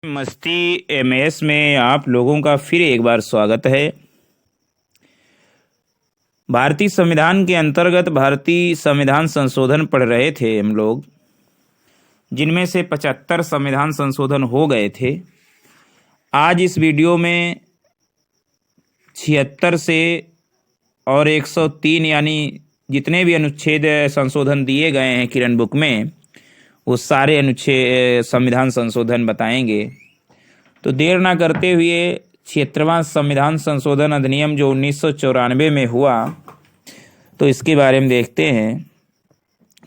मस्ती एमएस में आप लोगों का फिर एक बार स्वागत है। भारतीय संविधान के अंतर्गत भारतीय संविधान संशोधन पढ़ रहे थे हम लोग, जिनमें से 75 संविधान संशोधन हो गए थे। आज इस वीडियो में 76 से और 103 यानी जितने भी अनुच्छेद संशोधन दिए गए हैं किरण बुक में, वो सारे अनुच्छेद संविधान संशोधन बताएंगे। तो देर ना करते हुए 76वां संविधान संशोधन अधिनियम जो 1994 में हुआ, तो इसके बारे में देखते हैं।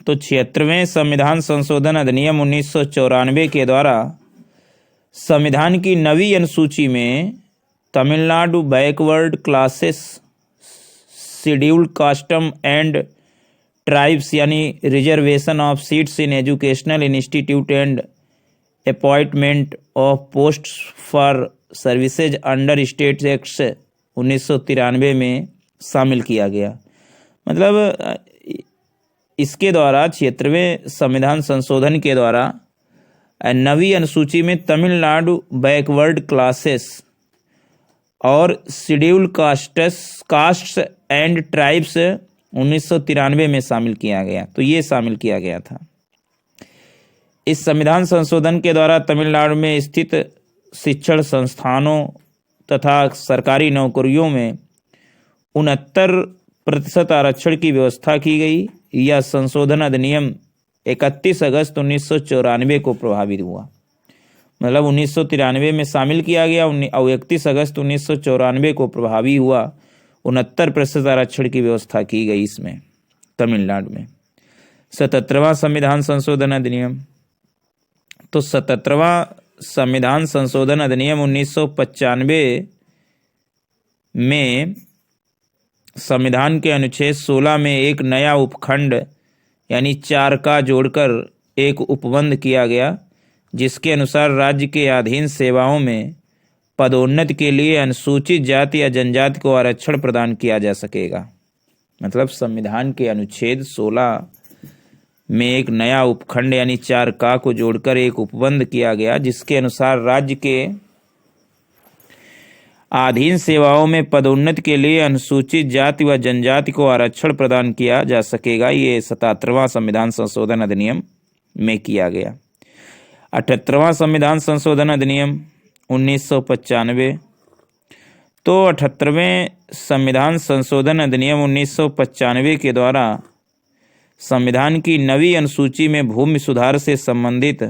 तो 76वें संविधान संशोधन अधिनियम 1994 के द्वारा संविधान की नवी अनुसूची में तमिलनाडु बैकवर्ड क्लासेस, शेड्यूल्ड कास्टम एंड ट्राइब्स यानी reservation of seats in educational institute and appointment of post for services under state acts 1993 में शामिल किया गया। मतलब इसके द्वारा 76वें संविधान संशोधन के द्वारा नवी अनुसूची में तमिलनाडु बैकवर्ड क्लासेस और शेड्यूल्ड कास्ट्स एंड ट्राइब्स 1993 में शामिल किया गया। तो ये शामिल किया गया था। इस संविधान संशोधन के द्वारा तमिलनाडु में स्थित शिक्षण संस्थानों तथा सरकारी नौकरियों में 69% आरक्षण की व्यवस्था की गई। यह संशोधन अधिनियम 31 अगस्त 1994 को प्रभावित हुआ। मतलब 1993 में शामिल किया गया और 31 अगस्त 1994 को प्रभावी हुआ। 69% आरक्षण की व्यवस्था की गई इसमें तमिलनाडु में। 77वां संविधान संशोधन अधिनियम। तो 77वां संविधान संशोधन अधिनियम 1995 में संविधान के अनुच्छेद 16 में एक नया उपखंड यानी 4 का जोड़कर एक उपबंध किया गया, जिसके अनुसार राज्य के अधीन सेवाओं में पदोन्नति के लिए अनुसूचित जाति या जनजाति को आरक्षण प्रदान किया जा सकेगा। मतलब संविधान के अनुच्छेद 16 में एक नया उपखंड यानी 4 का को जोड़कर एक उपबंध किया गया, जिसके अनुसार राज्य के अधीन सेवाओं में पदोन्नति के लिए अनुसूचित जाति व जनजाति को आरक्षण प्रदान किया जा सकेगा। ये 77वां संविधान संशोधन अधिनियम में किया गया। 78वां संविधान संशोधन अधिनियम 1995। तो 78वें संविधान संशोधन अधिनियम 1995 के द्वारा संविधान की नवी अनुसूची में भूमि सुधार से संबंधित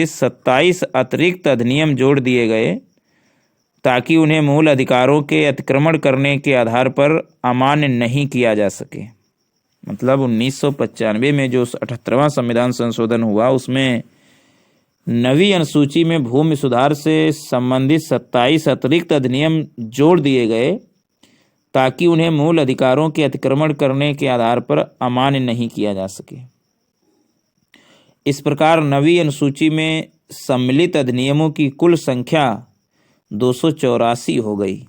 27 अतिरिक्त अधिनियम जोड़ दिए गए, ताकि उन्हें मूल अधिकारों के अतिक्रमण करने के आधार पर अमान्य नहीं किया जा सके। मतलब 1995 में जो 78वां संविधान संशोधन हुआ, उसमें नवी अनुसूची में भूमि सुधार से संबंधित 27 अतिरिक्त अधिनियम जोड़ दिए गए, ताकि उन्हें मूल अधिकारों के अतिक्रमण करने के आधार पर अमान्य नहीं किया जा सके। इस प्रकार नवी अनुसूची में सम्मिलित अधिनियमों की कुल संख्या 284 हो गई।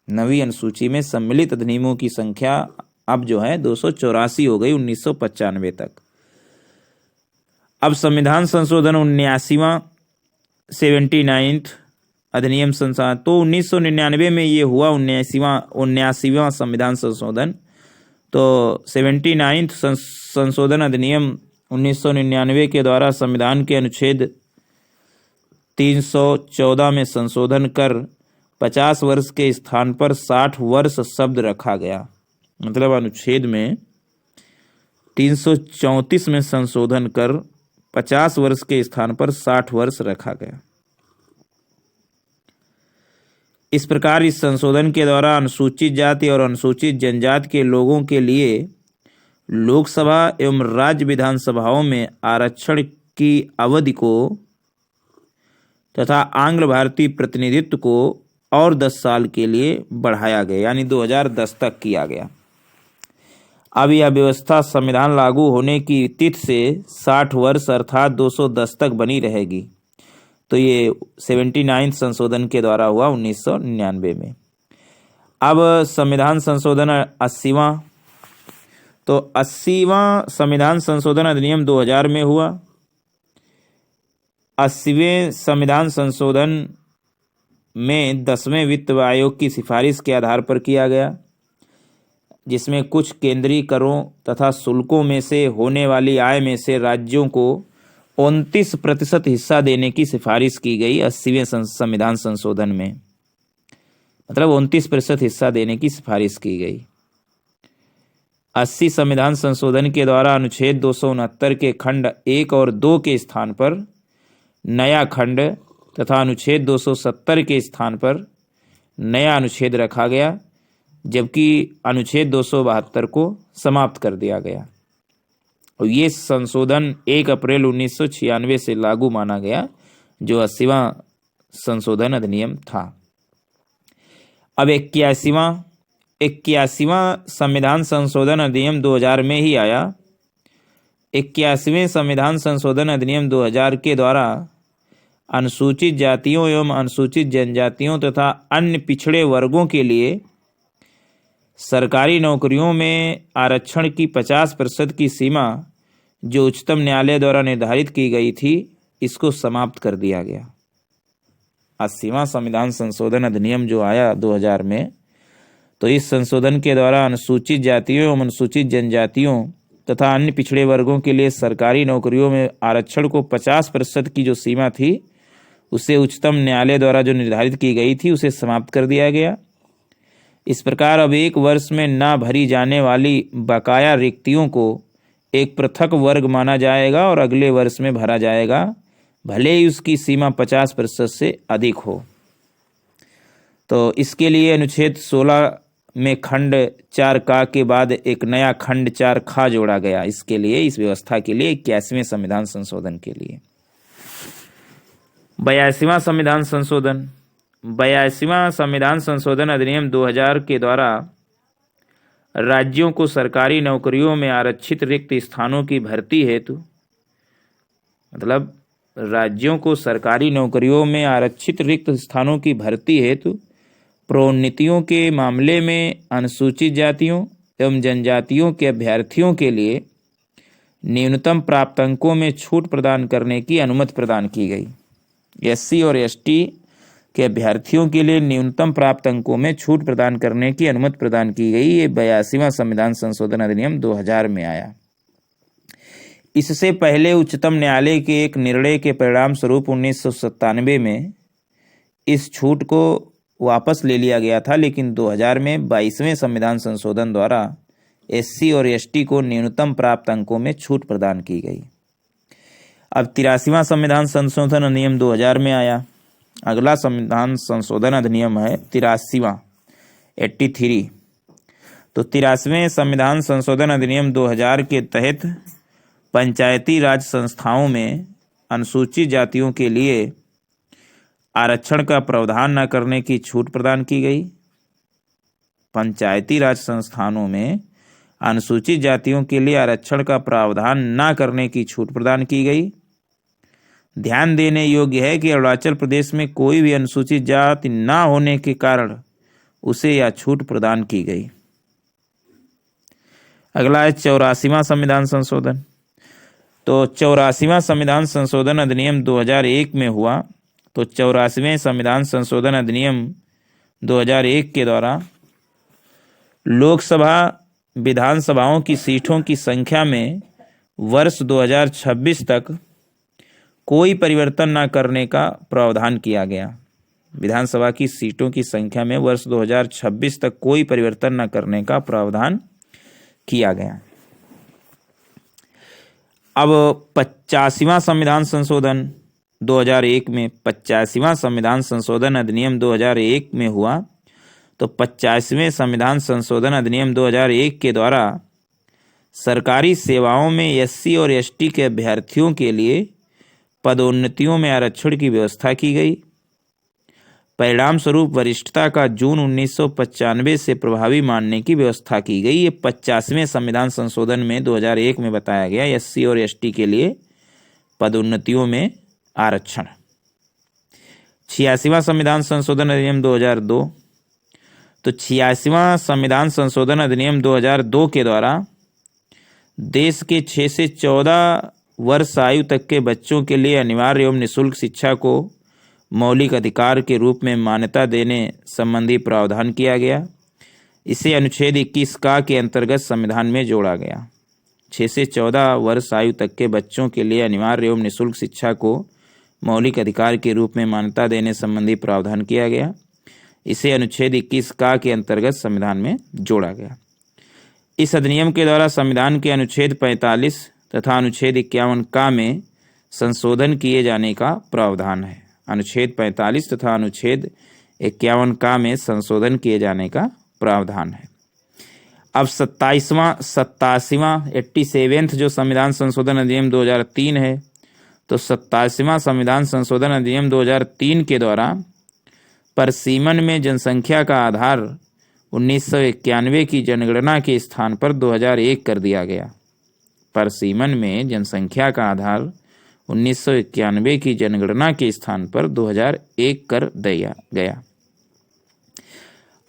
नवी अनुसूची में सम्मिलित अधिनियमों की संख्या अब जो है 284 हो गई 1995 तक। अब संविधान संशोधन 79वां 79th अधिनियम संशोधन। तो 1999 में ये हुआ 79वां संविधान संशोधन। तो 79th संशोधन अधिनियम 1999 के द्वारा संविधान के अनुच्छेद 314 में संशोधन कर 50 वर्ष के स्थान पर 60 वर्ष शब्द रखा गया। मतलब अनुच्छेद में 334 में संशोधन कर 50 वर्ष के स्थान पर 60 वर्ष रखा गया। इस प्रकार इस संशोधन के द्वारा अनुसूचित जाति और अनुसूचित जनजाति के लोगों के लिए लोकसभा एवं राज्य विधानसभाओं में आरक्षण की अवधि को तथा आंग्ल भारतीय प्रतिनिधित्व को और 10 साल के लिए बढ़ाया गया, यानी 2010 तक किया गया। अब यह व्यवस्था संविधान लागू होने की तिथि से 60 वर्ष अर्थात 210 तक बनी रहेगी। तो ये 79th संशोधन के द्वारा हुआ 1999 में। अब संविधान संशोधन 80वां। तो 80वां संविधान संशोधन अधिनियम 2000 में हुआ। 80वें संविधान संशोधन में 10वें वित्त आयोग की सिफारिश के आधार पर किया गया, जिसमें कुछ केंद्रीय करों तथा शुल्कों में से होने वाली आय में से राज्यों को 29% हिस्सा देने की सिफारिश की गई। 80वें संविधान संशोधन में मतलब 29% हिस्सा देने की सिफारिश की गई। 80 संविधान संशोधन के द्वारा अनुच्छेद 269 के खंड 1 और 2 के स्थान पर नया खंड तथा अनुच्छेद 270 के स्थान पर नया अनुच्छेद रखा गया, जबकि अनुच्छेद 272 को समाप्त कर दिया गया। और ये संशोधन 1 अप्रैल 1996 से लागू माना गया, जो 80वां संशोधन अधिनियम था। अब 81वां संविधान संशोधन अधिनियम 2000 में ही आया। 81वें संविधान संशोधन अधिनियम 2000 के द्वारा अनुसूचित जातियों एवं अनुसूचित जनजातियों तथा अन्य पिछड़े वर्गों के लिए सरकारी नौकरियों में आरक्षण की 50% की सीमा जो उच्चतम न्यायालय द्वारा निर्धारित की गई थी, इसको समाप्त कर दिया गया। 80वां संविधान संशोधन अधिनियम जो आया 2000 में, तो इस संशोधन के द्वारा अनुसूचित जातियों एवं अनुसूचित जनजातियों तथा अन्य पिछड़े वर्गों के लिए सरकारी नौकरियों में आरक्षण को 50% की जो सीमा थी, उसे उच्चतम न्यायालय द्वारा जो निर्धारित की गई थी, उसे समाप्त कर दिया गया। इस प्रकार अब एक वर्ष में ना भरी जाने वाली बकाया रिक्तियों को एक पृथक वर्ग माना जाएगा और अगले वर्ष में भरा जाएगा, भले ही उसकी सीमा 50% से अधिक हो। तो इसके लिए अनुच्छेद 16 में खंड 4 का के बाद एक नया खंड 4 खा जोड़ा गया। इसके लिए, इस व्यवस्था के लिए 81वें संविधान संशोधन के लिए। 82वां संविधान संशोधन। 82वां संविधान संशोधन अधिनियम 2000 के द्वारा राज्यों को सरकारी नौकरियों में आरक्षित रिक्त स्थानों की भर्ती हेतु, मतलब राज्यों को सरकारी नौकरियों में आरक्षित रिक्त स्थानों की भर्ती हेतु प्रोन्नतियों के मामले में अनुसूचित जातियों एवं जनजातियों के अभ्यर्थियों के लिए न्यूनतम प्राप्त अंकों में छूट प्रदान करने की अनुमति प्रदान की गई। एससी और एसटी के अभ्यर्थियों के लिए न्यूनतम प्राप्त अंकों में छूट प्रदान करने की अनुमति प्रदान की गई। ये 82वां संविधान संशोधन अधिनियम 2000 में आया। इससे पहले उच्चतम न्यायालय के एक निर्णय के परिणाम स्वरूप 1997 में इस छूट को वापस ले लिया गया था, लेकिन 2000 में 22वें संविधान संशोधन द्वारा एससी और एसटी को न्यूनतम प्राप्त अंकों में छूट प्रदान की गई। अब 83वां संविधान संशोधन अधिनियम 2000 में आया। अगला संविधान संशोधन अधिनियम है 83वां 83। तो 83वें संविधान संशोधन अधिनियम 2000 के तहत पंचायती राज संस्थाओं में अनुसूचित जातियों के लिए आरक्षण का प्रावधान न करने की छूट प्रदान की गई। पंचायती राज संस्थानों में अनुसूचित जातियों के लिए आरक्षण का प्रावधान न करने की छूट प्रदान की गई। ध्यान देने योग्य है कि अरुणाचल प्रदेश में कोई भी अनुसूचित जाति न होने के कारण उसे यह छूट प्रदान की गई। अगला है 84वां संविधान संशोधन। तो 84वां संविधान संशोधन अधिनियम 2001 में हुआ। तो 84वें संविधान संशोधन अधिनियम 2001 के द्वारा लोकसभा विधानसभाओं की सीटों की संख्या में वर्ष 2026 तक कोई परिवर्तन न करने का प्रावधान किया गया। विधानसभा की सीटों की संख्या में वर्ष 2026 तक कोई परिवर्तन न करने का प्रावधान किया गया। अब 85वां संविधान संशोधन 2001 में 85वां संविधान संशोधन अधिनियम 2001 में हुआ। तो 85वें संविधान संशोधन अधिनियम 2001 के द्वारा सरकारी सेवाओं में एससी और एसटी के अभ्यर्थियों के लिए पदोन्नतियों में आरक्षण की व्यवस्था की गई। परिणाम स्वरूप वरिष्ठता का जून 1995 से प्रभावी मानने की व्यवस्था की गई। ये 50वें संविधान संशोधन में 2001 में बताया गया एससी और एसटी के लिए पदोन्नतियों में आरक्षण। 86वां संविधान संशोधन अधिनियम 2002। तो 86वां संविधान संशोधन अधिनियम 2002 के द्वारा देश के 6 से 14 वर्ष आयु तक के बच्चों के लिए अनिवार्य एवं निःशुल्क शिक्षा को मौलिक अधिकार के रूप में मान्यता देने संबंधी प्रावधान किया गया। इसे अनुच्छेद 21 का के अंतर्गत संविधान में जोड़ा गया। 6 से 14 वर्ष आयु तक के बच्चों के लिए अनिवार्य एवं निःशुल्क शिक्षा को मौलिक अधिकार के रूप में मान्यता देने संबंधी प्रावधान किया गया। इसे अनुच्छेद 21 का के अंतर्गत संविधान में जोड़ा गया। इस अधिनियम के द्वारा संविधान के अनुच्छेद 45 तथा अनुच्छेद 51 का में संशोधन किए जाने का प्रावधान है। अनुच्छेद 45 तथा अनुच्छेद 51 का में संशोधन किए जाने का प्रावधान है। अब 87वां जो संविधान संशोधन अधिनियम 2003 है, तो 87वां संविधान संशोधन अधिनियम 2003 के द्वारा परसीमन में जनसंख्या का आधार 1991 की जनगणना के स्थान पर 2001 कर दिया गया। परसीमन में जनसंख्या का आधार 1991 की जनगणना के स्थान पर 2001 कर दिया गया।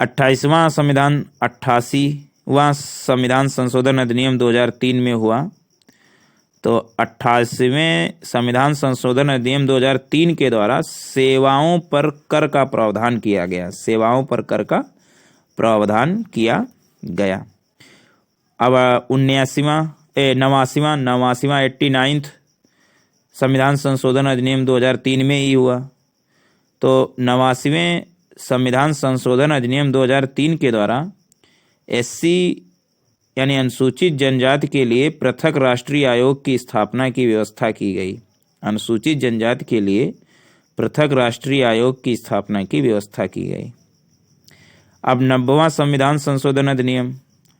88वां संविधान संशोधन अधिनियम 2003 में हुआ, तो 88वें संविधान संशोधन अधिनियम 2003 के द्वारा सेवाओं पर कर का प्रावधान किया गया। सेवाओं पर कर का प्रावधान किया गया। अब 89वां संविधान संशोधन अधिनियम 2003 में ही हुआ, तो 89वें संविधान संशोधन अधिनियम 2003 के द्वारा SC यानी अनुसूचित जनजाति के लिए पृथक राष्ट्रीय आयोग की स्थापना की व्यवस्था की गई। अनुसूचित जनजाति के लिए पृथक राष्ट्रीय आयोग की स्थापना की व्यवस्था की गई। अब 90वां संविधान संशोधन अधिनियम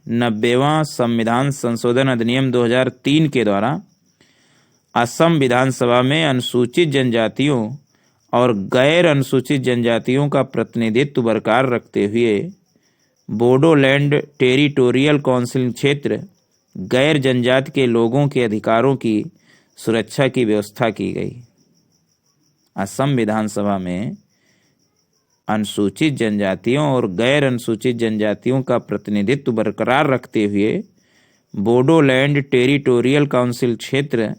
90वां संविधान संशोधन अधिनियम 2003 के द्वारा असम विधानसभा में अनुसूचित जनजातियों और गैर अनुसूचित जनजातियों का प्रतिनिधित्व बरकरार रखते हुए बोडोलैंड टेरिटोरियल काउंसिल क्षेत्र गैर जनजाति के लोगों के अधिकारों की सुरक्षा की व्यवस्था की गई। असम विधानसभा में अनुसूचित जनजातियों और गैर अनुसूचित जनजातियों का प्रतिनिधित्व बरकरार रखते हुए बोडोलैंड टेरिटोरियल काउंसिल क्षेत्र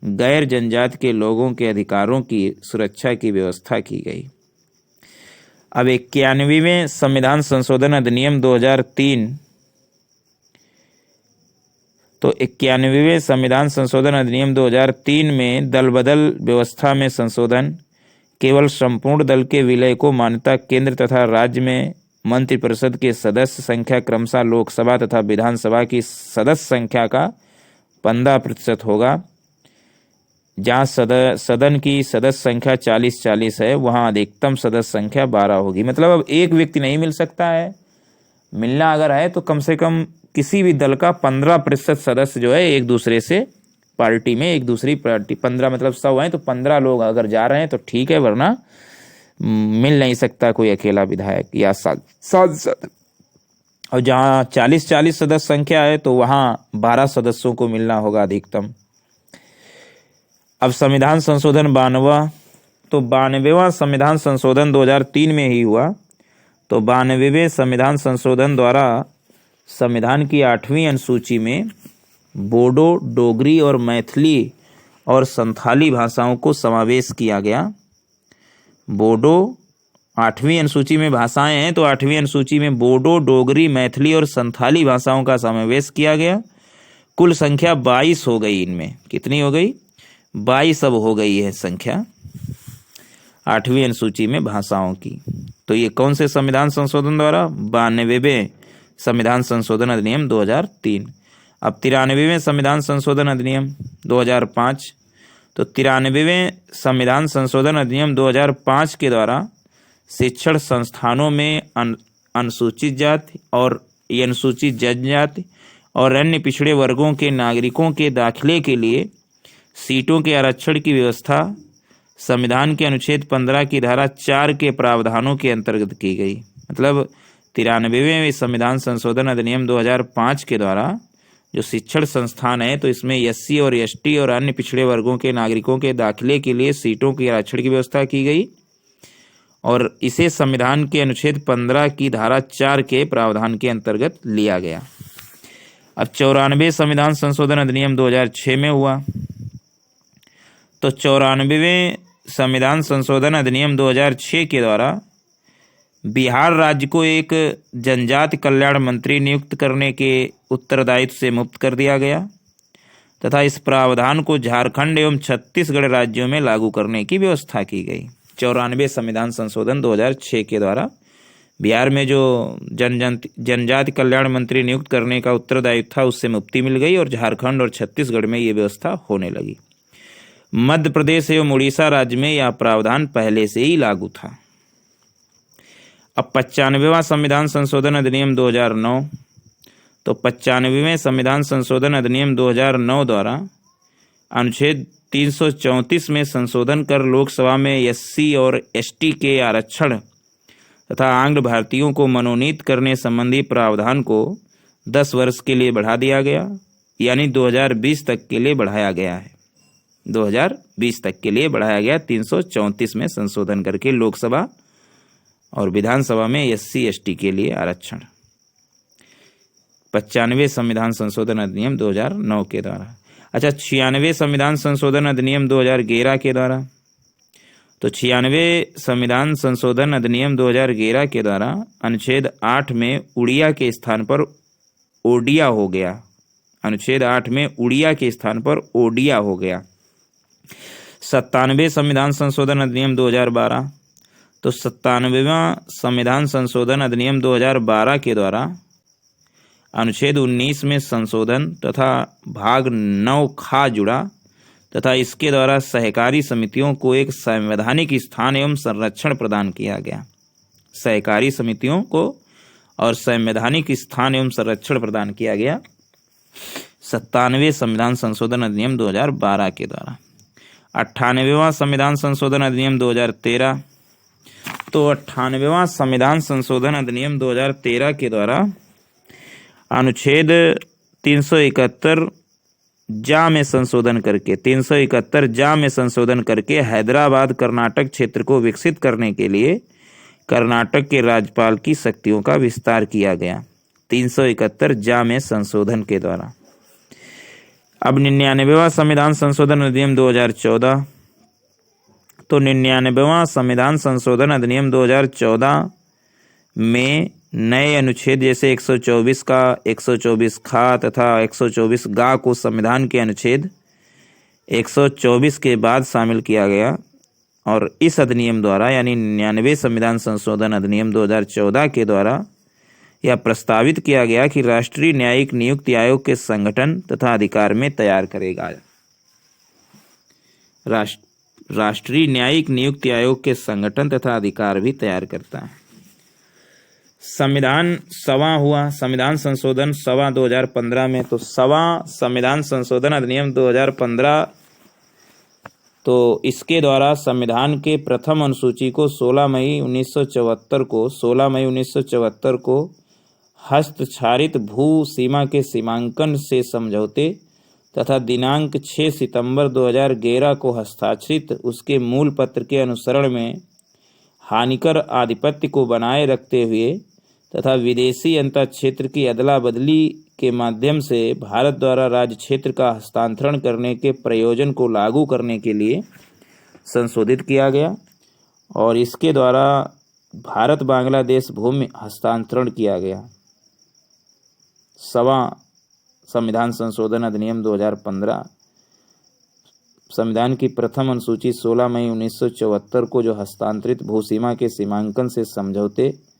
गैर जनजाति के लोगों के अधिकारों की सुरक्षा की व्यवस्था की गई। अब 91वें संविधान संशोधन अधिनियम 2003, तो 91वें संविधान संशोधन अधिनियम 2003 में दल बदल व्यवस्था में संशोधन, केवल संपूर्ण दल के विलय को मान्यता केंद्र तथा राज्य में मंत्रिपरिषद के सदस्य संख्या क्रमशः लोकसभा तथा विधानसभा की सदस्य संख्या का 15% होगा। जहाँ सदन की सदस्य संख्या 40 है, वहाँ अधिकतम सदस्य संख्या 12 होगी। मतलब अब एक व्यक्ति नहीं मिल सकता है, मिलना अगर है तो कम से कम किसी भी दल का 15% सदस्य जो है एक दूसरे से पार्टी में, एक दूसरी पार्टी 15 मतलब 100 है तो 15 लोग अगर जा रहे हैं तो ठीक है, वरना मिल नहीं सकता कोई अकेला विधायक या सांसद। और जहाँ 40 सदस्य संख्या है तो वहाँ 12 सदस्यों को मिलना होगा अधिकतम। अब संविधान संशोधन 92, तो 92वां संविधान संशोधन 2003 में ही हुआ, तो 92वें संविधान संशोधन द्वारा संविधान की 8वीं अनुसूची में बोडो, डोगरी और मैथिली और संथाली भाषाओं को समावेश किया गया। बोडो 8वीं अनुसूची में भाषाएं हैं, तो 8वीं अनुसूची में बोडो, डोगरी, मैथिली और संथाली भाषाओं का समावेश किया गया। कुल संख्या 22 हो गई। इनमें कितनी हो गई? 22 अब हो गई है संख्या 8वीं अनुसूची में भाषाओं की। तो ये कौन से संविधान संशोधन द्वारा? 92वें संविधान संशोधन अधिनियम 2003। अब 93वें संविधान संशोधन अधिनियम 2005, तो 93वें संविधान संशोधन अधिनियम 2005 के द्वारा शिक्षण संस्थानों में अनुसूचित जाति और अनुसूचित जनजाति और अन्य पिछड़े वर्गों के नागरिकों के दाखिले के लिए सीटों के आरक्षण की व्यवस्था संविधान के अनुच्छेद 15 की धारा 4 के प्रावधानों के अंतर्गत की गई। मतलब 93वें संविधान संशोधन अधिनियम 2005 के द्वारा जो शिक्षण संस्थान है, तो इसमें SC और ST और अन्य पिछड़े वर्गों के नागरिकों के दाखिले के लिए सीटों के आरक्षण की व्यवस्था की गई और इसे संविधान के अनुच्छेद 15 की धारा 4 के प्रावधान के अंतर्गत लिया गया। अब 94 संविधान संशोधन अधिनियम 2006 में हुआ। तो 94वें संविधान संशोधन अधिनियम 2006 के द्वारा बिहार राज्य को एक जनजाति कल्याण मंत्री नियुक्त करने के उत्तरदायित्व से मुक्त कर दिया गया तथा इस प्रावधान को झारखंड एवं छत्तीसगढ़ राज्यों में लागू करने की व्यवस्था की गई। 94 संविधान संशोधन 2006 के द्वारा बिहार में जो जनजाति कल्याण मंत्री नियुक्त करने का उत्तरदायित्व था उससे मुक्ति मिल गई और झारखंड और छत्तीसगढ़ में ये व्यवस्था होने लगी। मध्य प्रदेश एवं उड़ीसा राज्य में यह प्रावधान पहले से ही लागू था। अब 95वां संविधान संशोधन अधिनियम 2009। तो 95वें संविधान संशोधन अधिनियम 2009 द्वारा अनुच्छेद 334 में संशोधन कर लोकसभा में एससी और एसटी के आरक्षण तथा आंग्ल भारतीयों को मनोनीत करने संबंधी प्रावधान को 10 वर्ष के लिए बढ़ा दिया गया, यानी 2020 तक के लिए बढ़ाया गया है। 2020 तक के लिए बढ़ाया गया 334 में संशोधन करके लोकसभा और विधानसभा में एससी एसटी के लिए आरक्षण। 95 संविधान संशोधन अधिनियम 2009 के द्वारा। अच्छा, 96 संविधान संशोधन अधिनियम 2011 के द्वारा। तो 96 संविधान संशोधन अधिनियम 2011 के द्वारा अनुच्छेद 8 में उड़िया के स्थान पर ओडिया हो गया। अनुच्छेद 8 में उड़िया के स्थान पर ओडिया हो गया। 97 संविधान संशोधन अधिनियम 2012। तो 97वां संविधान संशोधन अधिनियम 2012 के द्वारा अनुच्छेद 19 में संशोधन तथा भाग 9 खा जुड़ा तथा इसके द्वारा सहकारी समितियों को एक संवैधानिक स्थान एवं संरक्षण प्रदान किया गया। सहकारी समितियों को और संवैधानिक स्थान एवं संरक्षण प्रदान किया गया 97वें संविधान संशोधन अधिनियम 2012 के द्वारा। 98वां संविधान संशोधन अधिनियम 2013। तो 98वां संविधान संशोधन अधिनियम 2013 के द्वारा अनुच्छेद 371 जा में संशोधन करके 371 जा में संशोधन करके हैदराबाद कर्नाटक क्षेत्र को विकसित करने के लिए कर्नाटक के राज्यपाल की शक्तियों का विस्तार किया गया 371 जा में संशोधन के द्वारा। अब 99वां संविधान संशोधन अधिनियम 2014। तो 99वां संविधान संशोधन अधिनियम 2014 में नए अनुच्छेद जैसे 124 का 124 खा तथा 124 गा को संविधान के अनुच्छेद 124 के बाद शामिल किया गया और इस अधिनियम द्वारा यानी 99 संविधान संशोधन अधिनियम 2014 के द्वारा यह प्रस्तावित किया गया कि राष्ट्रीय न्यायिक नियुक्ति आयोग के संगठन तथा अधिकार में तैयार करेगा। राष्ट्रीय न्यायिक नियुक्ति आयोग के संगठन तथा अधिकार भी तैयार करता है। संविधान सभा हुआ संविधान संशोधन सभा 2015 में। तो सभा संविधान संशोधन अधिनियम 2015 तो इसके द्वारा संविधान के प्रथम अनुसूची को 16 मई 1974 को हस्तक्षारित भू सीमा के सीमांकन से समझौते तथा दिनांक 6 सितंबर 2011 को हस्ताक्षरित उसके मूल पत्र के अनुसरण में हानिकर आधिपत्य को बनाए रखते हुए तथा विदेशी अंतर क्षेत्र की अदला बदली के माध्यम से भारत द्वारा राज्य क्षेत्र का हस्तांतरण करने के प्रयोजन को लागू करने के लिए संशोधित किया गया और इसके द्वारा भारत बांग्लादेश भूमि हस्तांतरण किया गया। सवा संविधान संशोधन अधिनियम 2015 संविधान की प्रथम अनुसूची 16 मई 1974 को जो हस्तांतरित भूसीमा के सीमांकन से समझौते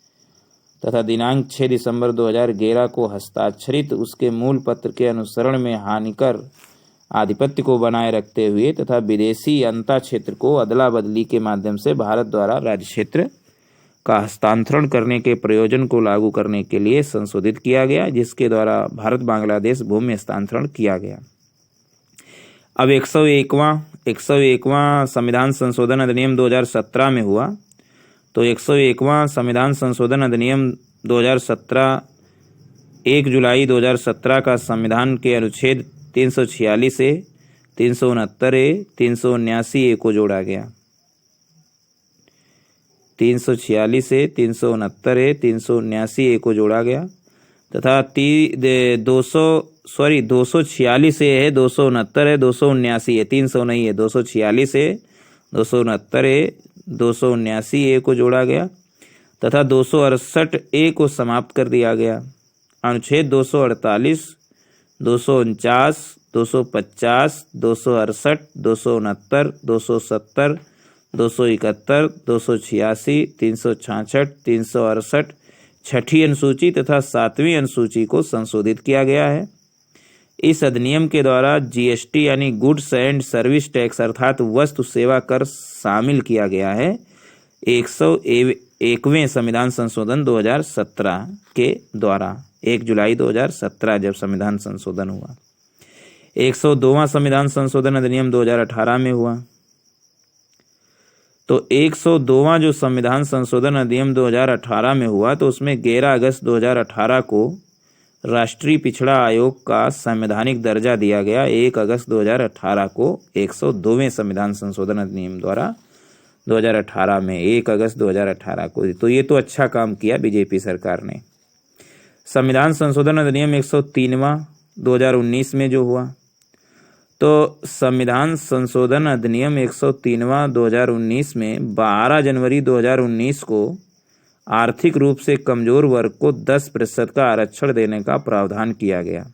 तथा दिनांक 6 दिसंबर 2011 को हस्ताक्षरित उसके मूल पत्र के अनुसरण में हानिकर आधिपत्य को बनाए रखते हुए तथा विदेशी अंतर क्षेत्र को अदला बदली के माध्यम से भारत द्वारा राज्य क्षेत्र का हस्तांतरण करने के प्रयोजन को लागू करने के लिए संशोधित किया गया, जिसके द्वारा भारत बांग्लादेश भूमि हस्तांतरण किया गया। अब 101वां संविधान संशोधन अधिनियम 2017 में हुआ। तो 101वां संविधान संशोधन अधिनियम 2017 1 जुलाई 2017 का संविधान के अनुच्छेद 346 से 369 379 को जोड़ा गया। 346 से 369 379 को जोड़ा गया तथा 246 है, 269 है, 279 है, 300 नहीं है, 246 है, 269 है, 279 ए को जोड़ा गया तथा 268 ए को समाप्त कर दिया गया। अनुच्छेद 248, 249, 250, 268, 269, 270, 271, 286, 366, 368 छठी अनुसूची तथा 7वीं अनुसूची को संशोधित किया गया है। इस अधिनियम के द्वारा जीएसटी यानी गुड्स एंड सर्विस टैक्स अर्थात वस्तु सेवा कर शामिल किया गया है 101वें संविधान संशोधन 2017 के द्वारा। 1 जुलाई 2017 जब संविधान संशोधन हुआ। 102वां संविधान संशोधन अधिनियम 2018 में हुआ। तो 102वां जो संविधान संशोधन अधिनियम 2018 में हुआ तो उसमें 11 अगस्त 2018 को राष्ट्रीय पिछड़ा आयोग का संवैधानिक दर्जा दिया गया। 1 अगस्त 2018 को 102वें संविधान संशोधन अधिनियम द्वारा 2018 में 1 अगस्त 2018 को। तो ये तो अच्छा काम किया बीजेपी सरकार ने। संविधान संशोधन अधिनियम 103वां 2019 में जो हुआ तो संविधान संशोधन अधिनियम 103वां 2019 में 12 जनवरी 2019 को आर्थिक रूप से कमजोर वर्ग को 10% का आरक्षण देने का प्रावधान किया गया।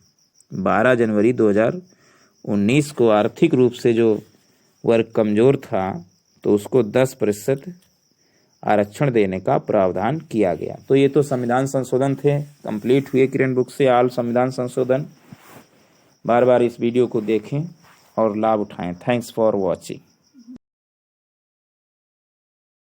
12 जनवरी 2019 को आर्थिक रूप से जो वर्ग कमजोर था तो उसको 10% आरक्षण देने का प्रावधान किया गया। तो ये तो संविधान संशोधन थे, कंप्लीट हुए किरण बुक से ऑल संविधान संशोधन। बार बार इस वीडियो को देखें और लाभ उठाएं। Thanks for watching.